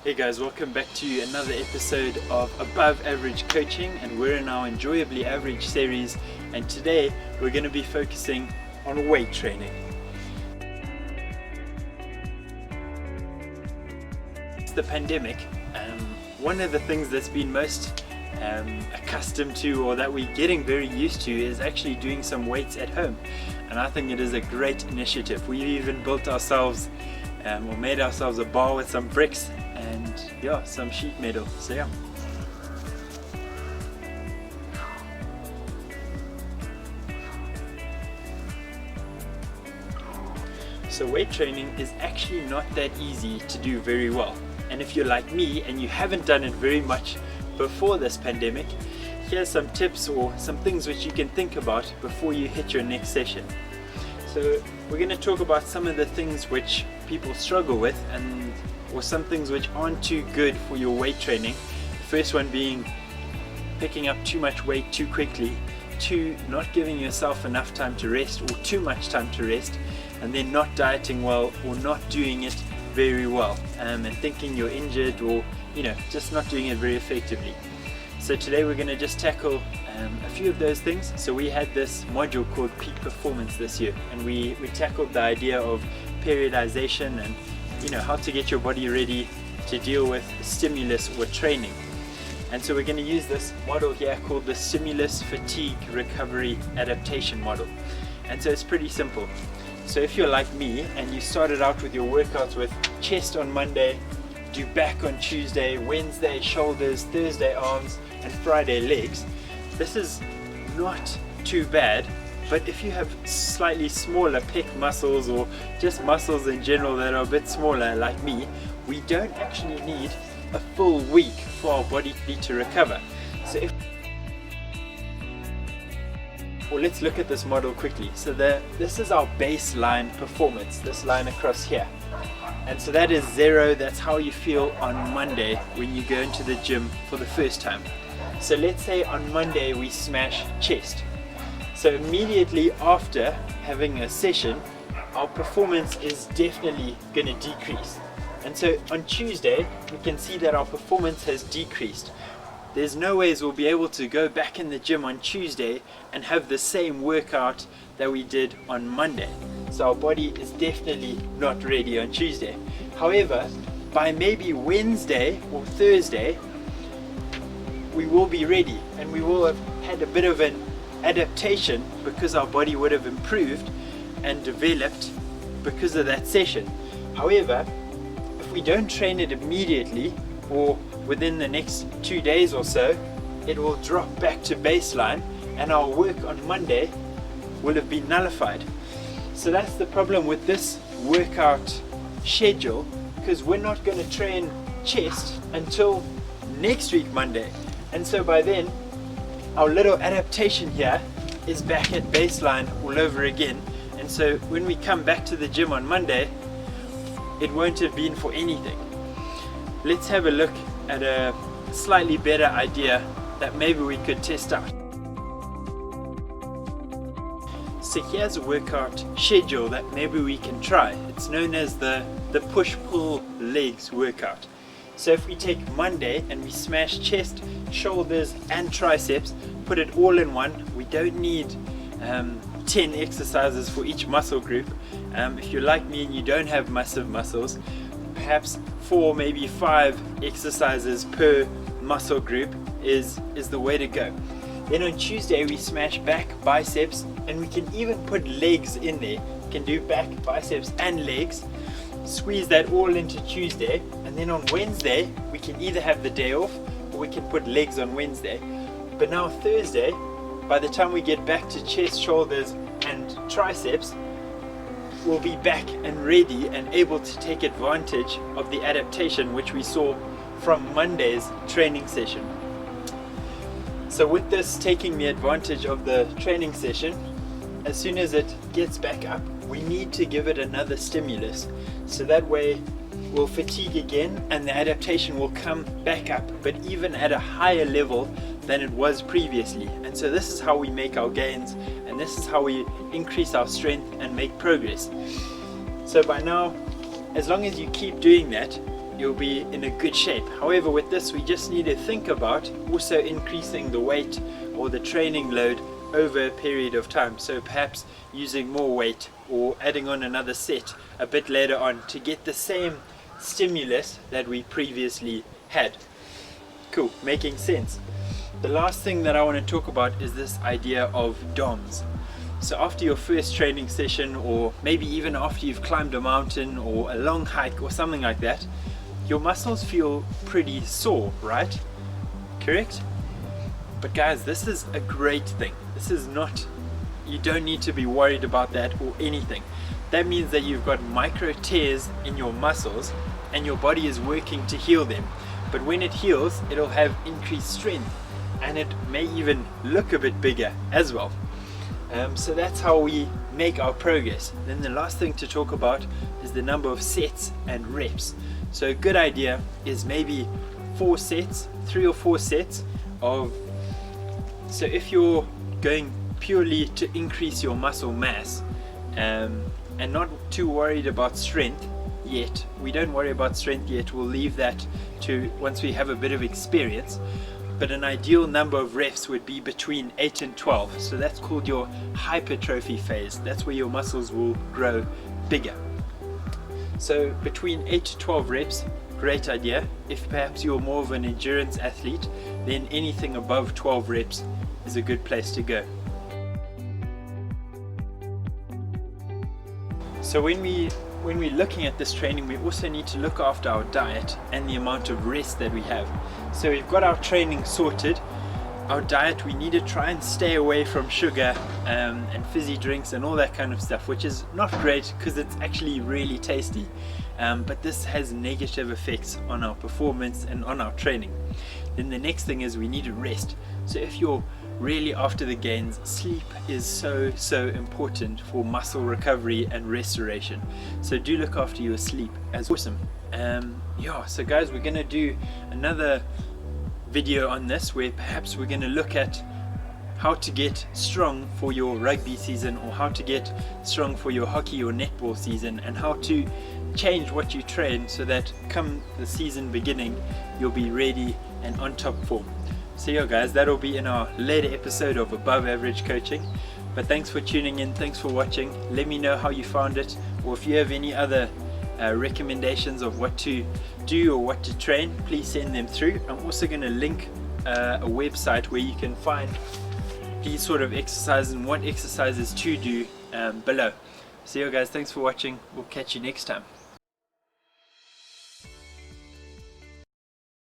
Hey guys, welcome back to another episode of Above Average Coaching, and we're in our Enjoyably Average series, and today we're going to be focusing on weight training. It's the pandemic. One of the things that's been most accustomed to, or that we're getting very used to, is actually doing some weights at home, and I think it is a great initiative. We've even built ourselves or made ourselves a bar with some bricks and some sheet metal. So weight training is actually not that easy to do very well. And if you're like me and you haven't done it very much before this pandemic, here's some tips or some things which you can think about before you hit your next session. So we're going to talk about some of the things which people struggle with, or some things which aren't too good for your weight training. The first one being picking up too much weight too quickly, 2, not giving yourself enough time to rest or too much time to rest, and then not dieting well or not doing it very well, and thinking you're injured, or just not doing it very effectively. So today we're going to just tackle a few of those things. So we had this module called Peak Performance this year, and we tackled the idea of periodization and how to get your body ready to deal with stimulus or training. And so we're going to use this model here called the Stimulus Fatigue Recovery Adaptation Model. And so it's pretty simple. So if you're like me and you started out with your workouts with chest on Monday, do back on Tuesday, Wednesday shoulders, Thursday arms, and Friday legs, this is not too bad. But if you have slightly smaller pec muscles, or just muscles in general that are a bit smaller like me, we don't actually need a full week for our body to recover. So let's look at this model quickly. So this is our baseline performance, this line across here. And so that is 0, that's how you feel on Monday when you go into the gym for the first time. So let's say on Monday we smash chest. So immediately after having a session, our performance is definitely going to decrease. And so on Tuesday, we can see that our performance has decreased. There's no ways we'll be able to go back in the gym on Tuesday and have the same workout that we did on Monday. So our body is definitely not ready on Tuesday. However, by maybe Wednesday or Thursday, we will be ready, and we will have had a bit of an adaptation because our body would have improved and developed because of that session. However, if we don't train it immediately or within the next 2 days or so, it will drop back to baseline, and our work on Monday will have been nullified. So that's the problem with this workout schedule, because we're not going to train chest until next week Monday, and so by then our little adaptation here is back at baseline all over again. And so when we come back to the gym on Monday, it won't have been for anything. Let's have a look at a slightly better idea that maybe we could test out. So here's a workout schedule that maybe we can try. It's known as the push-pull legs workout. So if we take Monday and we smash chest, shoulders and triceps, put it all in one, we don't need 10 exercises for each muscle group. If you're like me and you don't have massive muscles, perhaps 4, maybe 5 exercises per muscle group is the way to go. Then on Tuesday we smash back, biceps, and we can even put legs in there. We can do back, biceps and legs. Squeeze that all into Tuesday, and then on Wednesday we can either have the day off or we can put legs on Wednesday. But now Thursday, by the time we get back to chest, shoulders and triceps, we'll be back and ready and able to take advantage of the adaptation which we saw from Monday's training session. So with this taking the advantage of the training session, as soon as it gets back up, we need to give it another stimulus. So that way we'll fatigue again and the adaptation will come back up, but even at a higher level than it was previously. And so this is how we make our gains, and this is how we increase our strength and make progress. So by now, as long as you keep doing that, you'll be in a good shape. However, with this we just need to think about also increasing the weight or the training load over a period of time, so perhaps using more weight or adding on another set a bit later on to get the same stimulus that we previously had. Cool, making sense. The last thing that I want to talk about is this idea of DOMs. So after your first training session, or maybe even after you've climbed a mountain or a long hike or something like that, your muscles feel pretty sore, right? Correct? But guys, this is a great thing. This is not, you don't need to be worried about that or anything. That means that you've got micro tears in your muscles and your body is working to heal them. But when it heals, it'll have increased strength and it may even look a bit bigger as well. So that's how we make our progress. Then the last thing to talk about is the number of sets and reps. So a good idea is maybe 4 sets, 3 or 4 sets of, so if you're going purely to increase your muscle mass and not too worried about strength yet, we don't worry about strength yet, we'll leave that to once we have a bit of experience. But an ideal number of reps would be between 8 and 12. So that's called your hypertrophy phase. That's where your muscles will grow bigger. So between 8 to 12 reps, great idea. If perhaps you're more of an endurance athlete, then anything above 12 reps is a good place to go. So when we're looking at this training, we also need to look after our diet and the amount of rest that we have. So we've got our training sorted. Our diet, we need to try and stay away from sugar and fizzy drinks and all that kind of stuff, which is not great because it's actually really tasty. But this has negative effects on our performance and on our training. Then the next thing is we need to rest. So if you're really after the gains, sleep is so important for muscle recovery and restoration. So do look after your sleep as awesome. Yeah, so guys, we're gonna do another video on this where perhaps we're gonna look at how to get strong for your rugby season, or how to get strong for your hockey or netball season, and how to change what you train so that come the season beginning you'll be ready and on top form. So yeah guys, that'll be in our later episode of Above Average Coaching. But thanks for tuning in, thanks for watching. Let me know how you found it, or if you have any other recommendations of what to do or what to train, please send them through. I'm also going to link a website where you can find these sort of exercises and what exercises to do below. So yeah guys, thanks for watching, we'll catch you next time.